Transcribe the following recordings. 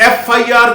FIR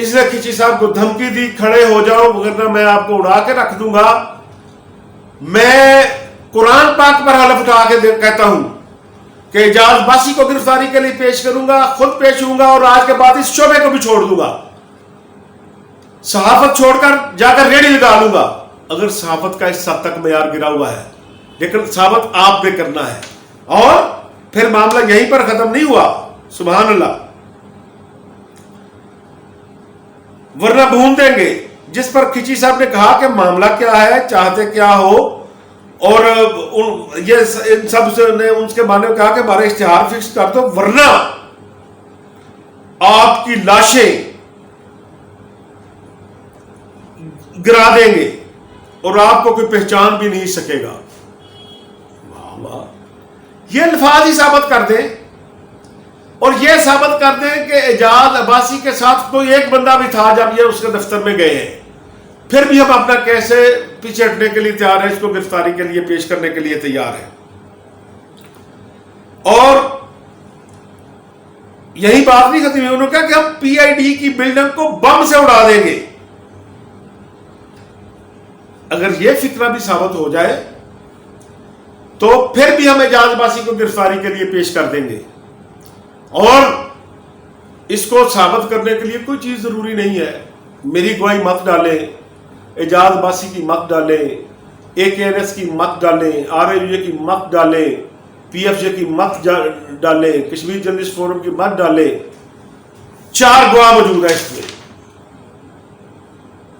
اس نے کھچی صاحب کو دھمکی دی کھڑے ہو جاؤ ورنہ میں آپ کو اڑا کے رکھ دوں گا. میں قرآن پاک پر حلف اٹھا کے کہتا ہوں کہ اعجاز عباسی کو گرفتاری کے لیے پیش کروں گا, خود پیش ہوں گا اور آج کے بعد اس شعبے کو بھی چھوڑ دوں گا. صحافت چھوڑ کر جا کر ریڑھی لگا لوں گا. اگر صحافت کا اس حد تک معیار گرا ہوا ہے, لیکن صحافت آپ پہ کرنا ہے. اور پھر معاملہ یہیں پر ختم نہیں ہوا. سبحان اللہ. ورنہ بھون دیں گے. جس پر کھچی صاحب نے کہا کہ معاملہ کیا ہے, چاہتے کیا ہو, اور یہ ان سب سے نے ان کے بارے میں کہا کہ ہمارا اشتہار فکس کر دو ورنہ آپ کی لاشیں گرا دیں گے اور آپ کو کوئی پہچان بھی نہیں سکے گا. یہ الفاظ ہی ثابت کر دیں اور یہ ثابت کر دیں کہ اعجاز عباسی کے ساتھ کوئی ایک بندہ بھی تھا جب یہ اس کے دفتر میں گئے ہیں, پھر بھی ہم اپنا کیسے پیچھے ہٹنے کے لیے تیار ہیں, اس کو گرفتاری کے لیے پیش کرنے کے لیے تیار ہیں. اور یہی بات نہیں ختم ہوئی. انہوں نے کہا کہ ہم پی آئی ڈی کی بلڈنگ کو بم سے اڑا دیں گے. اگر یہ فکرہ بھی ثابت ہو جائے تو پھر بھی ہم اعجاز عباسی کو گرفتاری کے لیے پیش کر دیں گے. اور اس کو ثابت کرنے کے لیے کوئی چیز ضروری نہیں ہے. میری گواہی مت ڈالیں, اعجاز عباسی کی مت ڈالیں, اے کے این ایس کی مت ڈالیں, آر اے یو اے کی مت ڈالیں, پی ایف جے کی مت ڈالیں, کشمیر جرنلسٹ فورم کی مت ڈالیں. 4 گواہ موجود ہیں اس میں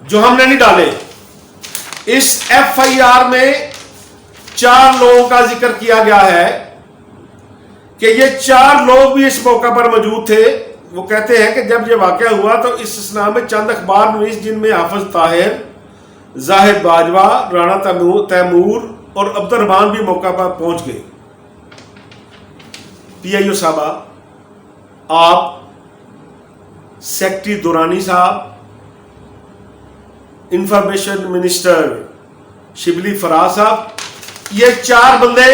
جو ہم نے نہیں ڈالے. اس ایف آئی آر میں 4 لوگوں کا ذکر کیا گیا ہے کہ یہ 4 لوگ بھی اس موقع پر موجود تھے. وہ کہتے ہیں کہ جب یہ واقعہ ہوا تو اس اسنا میں چند اخبار نویس جن میں حافظ طاہر, زاہد باجوہ, رانا تیمور اور عبد الرحمان بھی موقع پر پہنچ گئے. پی آئی او صاحبہ, آپ, سیکٹری دورانی صاحب, انفارمیشن منسٹر شبلی فراز صاحب, یہ 4 بندے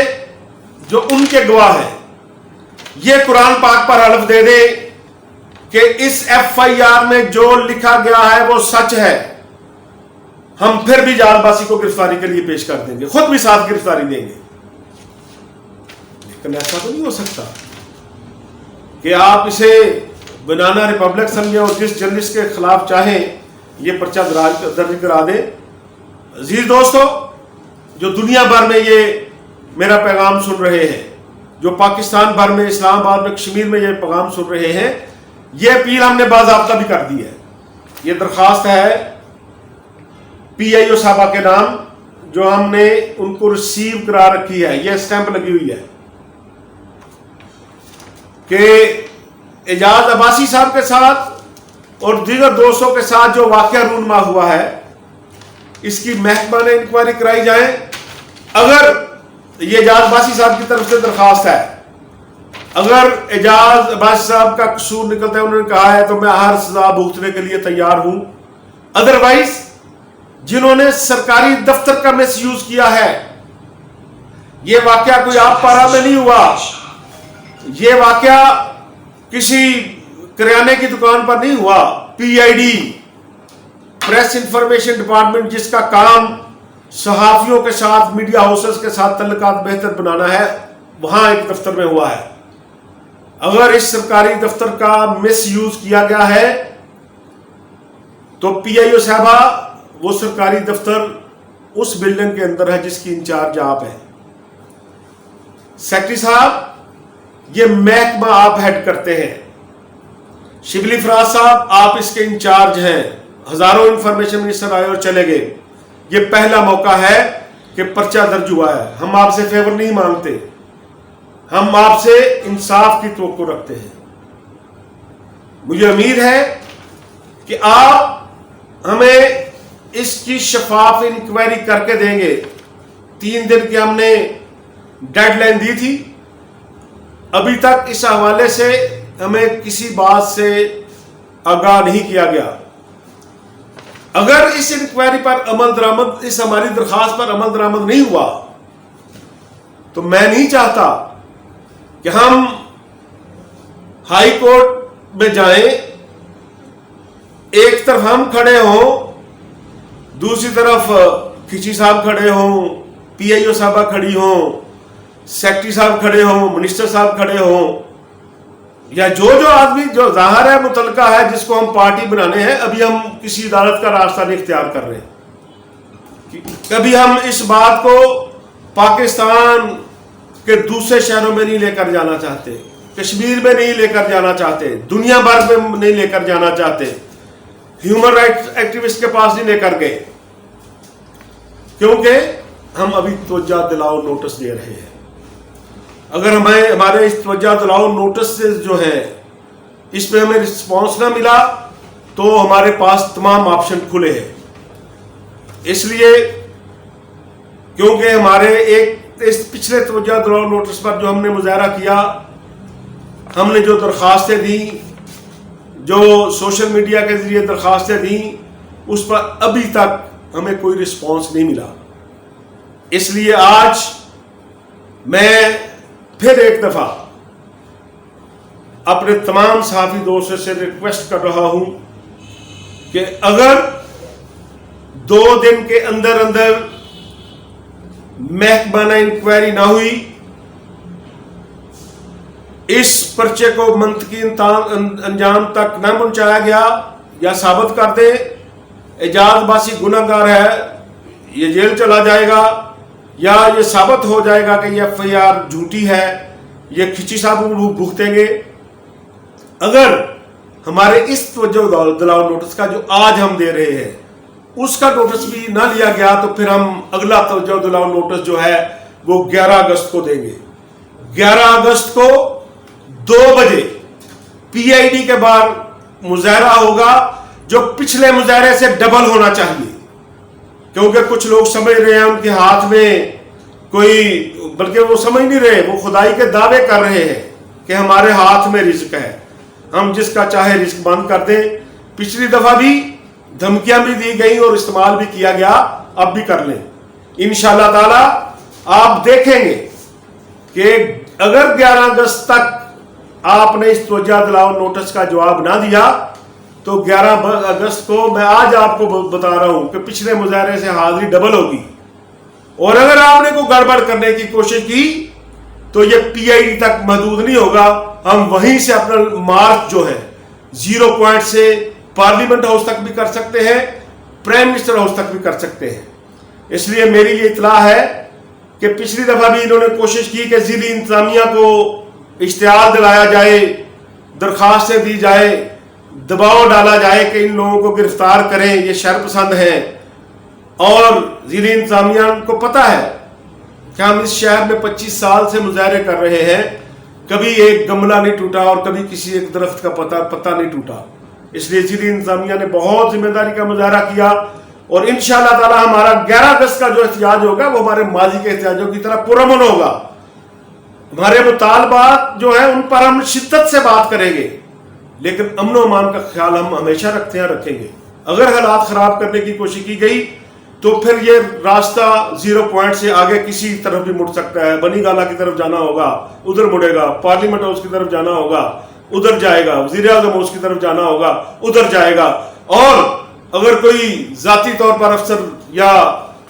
جو ان کے گواہ ہیں, یہ قرآن پاک پر حلف دے دیں کہ اس ایف آئی آر میں جو لکھا گیا ہے وہ سچ ہے, ہم پھر بھی اعجاز عباسی کو گرفتاری کے لیے پیش کر دیں گے, خود بھی ساتھ گرفتاری دیں گے. لیکن ایسا تو نہیں ہو سکتا کہ آپ اسے بنانا ریپبلک سمجھیں اور جس جرنلسٹ کے خلاف چاہیں یہ پرچہ درج کرا دیں. عزیز دوستو, جو دنیا بھر میں یہ میرا پیغام سن رہے ہیں, جو پاکستان بھر میں, اسلام آباد میں, کشمیر میں یہ پیغام سن رہے ہیں, یہ اپیل ہم نے باضابطہ بھی کر دی ہے. یہ درخواست ہے پی آئی او صاحبہ کے نام جو ہم نے ان کو ریسیو کرا رکھی ہے, یہ اسٹیمپ لگی ہوئی ہے کہ اعجاز عباسی صاحب کے ساتھ اور دیگر دوستوں کے ساتھ جو واقعہ رونما ہوا ہے اس کی محکمہ نے انکوائری کرائی جائے. اگر یہ اعجاز عباسی صاحب کی طرف سے درخواست ہے, اگر اعجاز عباسی صاحب کا قصور نکلتا ہے, انہوں نے کہا ہے, تو میں ہر سزا بھگتنے کے لیے تیار ہوں. ادروائز جنہوں نے سرکاری دفتر کا مس یوز کیا ہے, یہ واقعہ کوئی آپ پارا میں نہیں ہوا, یہ واقعہ کسی کریانے کی دکان پر نہیں ہوا. P I D, press information department, جس کا کام صحافیوں کے ساتھ, میڈیا ہاؤسز کے ساتھ تعلقات بہتر بنانا ہے, وہاں ایک دفتر میں ہوا ہے. اگر اس سرکاری دفتر کا مس یوز کیا گیا ہے تو پی آئی او صاحبہ, وہ سرکاری دفتر اس بلڈنگ کے اندر ہے جس کی انچارج آپ ہیں. سیکٹری صاحب, یہ محکمہ آپ ہیڈ کرتے ہیں. شبلی فراز صاحب, آپ اس کے انچارج ہیں. ہزاروں انفارمیشن منسٹر آئے اور چلے گئے. یہ پہلا موقع ہے کہ پرچہ درج ہوا ہے. ہم آپ سے فیور نہیں مانگتے, ہم آپ سے انصاف کی توقع رکھتے ہیں. مجھے امید ہے کہ آپ ہمیں اس کی شفاف انکوائری کر کے دیں گے. 3 دن کی ہم نے ڈیڈ لائن دی تھی, ابھی تک اس حوالے سے ہمیں کسی بات سے آگاہ نہیں کیا گیا. اگر اس انکوائری پر عمل درآمد, اس ہماری درخواست پر عمل درآمد نہیں ہوا تو میں نہیں چاہتا کہ ہم ہائی کورٹ میں جائیں, ایک طرف ہم کھڑے ہوں، دوسری طرف کھچی صاحب کھڑے ہوں، پی آئی او صاحبہ کھڑی ہوں، سیکٹری صاحب کھڑے ہوں، منسٹر صاحب کھڑے ہوں، یا جو آدمی جو ظاہر ہے متعلقہ ہے جس کو ہم پارٹی بنانے ہیں، ابھی ہم کسی عدالت کا راستہ نہیں اختیار کر رہے. کبھی ہم اس بات کو پاکستان کے دوسرے شہروں میں نہیں لے کر جانا چاہتے، کشمیر میں نہیں لے کر جانا چاہتے، دنیا بھر میں نہیں لے کر جانا چاہتے، ہیومن رائٹس ایکٹیوسٹ کے پاس نہیں لے کر گئے، کیونکہ ہم ابھی توجہ دلاؤ نوٹس دے رہے ہیں. اگر ہمارے اس توجہ دلاؤ نوٹس سے جو ہے اس پہ ہمیں رسپانس نہ ملا تو ہمارے پاس تمام آپشن کھلے ہیں. اس لیے کیونکہ ہمارے اس پچھلے توجہ دلاؤ نوٹس پر جو ہم نے مظاہرہ کیا، ہم نے جو درخواستیں دیں، جو سوشل میڈیا کے ذریعے درخواستیں دیں، اس پر ابھی تک ہمیں کوئی رسپانس نہیں ملا. اس لیے آج میں پھر ایک دفعہ اپنے تمام صحافی دوستوں سے ریکویسٹ کر رہا ہوں کہ اگر 2 دن کے اندر محکمہ انکوائری نہ ہوئی، اس پرچے کو منطقی انجام تک نہ پہنچایا گیا، یا ثابت کر دے اعجاز عباسی گناہ گار ہے، یہ جیل چلا جائے گا، یا یہ ثابت ہو جائے گا کہ یہ ایف آئی آر جھوٹی ہے، یہ کھچی صاحب بھگتیں گے. اگر ہمارے اس توجہ دلاؤ نوٹس کا جو آج ہم دے رہے ہیں اس کا نوٹس بھی نہ لیا گیا تو پھر ہم اگلا توجہ دلاؤ نوٹس جو ہے وہ 11 اگست کو دیں گے. 11 اگست کو 2 بجے پی آئی ڈی کے باہر مظاہرہ ہوگا، جو پچھلے مظاہرے سے ڈبل ہونا چاہیے، کیونکہ کچھ لوگ سمجھ رہے ہیں ان کے ہاتھ میں کوئی، بلکہ وہ سمجھ نہیں رہے، وہ خدائی کے دعوے کر رہے ہیں کہ ہمارے ہاتھ میں رزق ہے، ہم جس کا چاہے رزق بند کر دیں. پچھلی دفعہ بھی دھمکیاں بھی دی گئی اور استعمال بھی کیا گیا، اب بھی کر لیں. انشاءاللہ تعالی آپ دیکھیں گے کہ اگر 11 اگست تک آپ نے اس توجہ دلاؤ نوٹس کا جواب نہ دیا تو 11 اگست کو میں آج آپ کو بتا رہا ہوں کہ پچھلے مظاہرے سے حاضری ڈبل ہوگی. اور اگر آپ نے کوئی گڑبڑ کرنے کی کوشش کی تو یہ پی آئی ڈی تک محدود نہیں ہوگا، ہم وہیں سے اپنا مارچ جو ہے 0 پوائنٹ سے پارلیمنٹ ہاؤس تک بھی کر سکتے ہیں، پرائم منسٹر ہاؤس تک بھی کر سکتے ہیں. اس لیے میری یہ اطلاع ہے کہ پچھلی دفعہ بھی انہوں نے کوشش کی کہ ضلعی انتظامیہ کو اشتعال دلایا جائے، درخواستیں دی جائے، دباؤ ڈالا جائے کہ ان لوگوں کو گرفتار کریں، یہ شر پسند ہیں. اور ضلعی انتظامیہ کو پتہ ہے کہ ہم اس شہر میں 25 سال سے مظاہرے کر رہے ہیں، کبھی ایک گملہ نہیں ٹوٹا اور کبھی کسی ایک درخت کا پتہ نہیں ٹوٹا. اس لیے ضلعی انتظامیہ نے بہت ذمہ داری کا مظاہرہ کیا، اور انشاءاللہ تعالی ہمارا 11 اگست کا جو احتجاج ہوگا وہ ہمارے ماضی کے احتجاجوں کی طرح پرامن ہوگا. ہمارے مطالبات جو ہیں ان پر ہم شدت سے بات کریں گے، لیکن امن و امان کا خیال ہم ہمیشہ رکھتے ہیں، رکھیں گے. اگر حالات خراب کرنے کی کوشش کی گئی تو پھر یہ راستہ 0 پوائنٹ سے آگے کسی طرف بھی مڑ سکتا ہے. بنی گالا کی طرف جانا ہوگا، ادھر مڑے گا، پارلیمنٹ ہاؤس کی طرف جانا ہوگا، ادھر جائے گا، وزیر اعظم ہاؤس کی طرف جانا ہوگا، ادھر جائے گا. اور اگر کوئی ذاتی طور پر افسر یا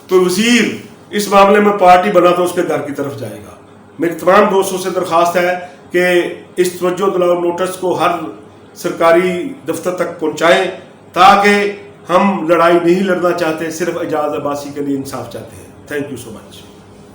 کوئی وزیر اس معاملے میں پارٹی بنا تو اس کے گھر کی طرف جائے گا. میری تمام دوستوں سے درخواست ہے کہ اس توجہ دلاؤ نوٹس کو ہر سرکاری دفتر تک پہنچائیں، تاکہ ہم لڑائی نہیں لڑنا چاہتے، صرف اعجاز عباسی کے لیے انصاف چاہتے ہیں. Thank you so much.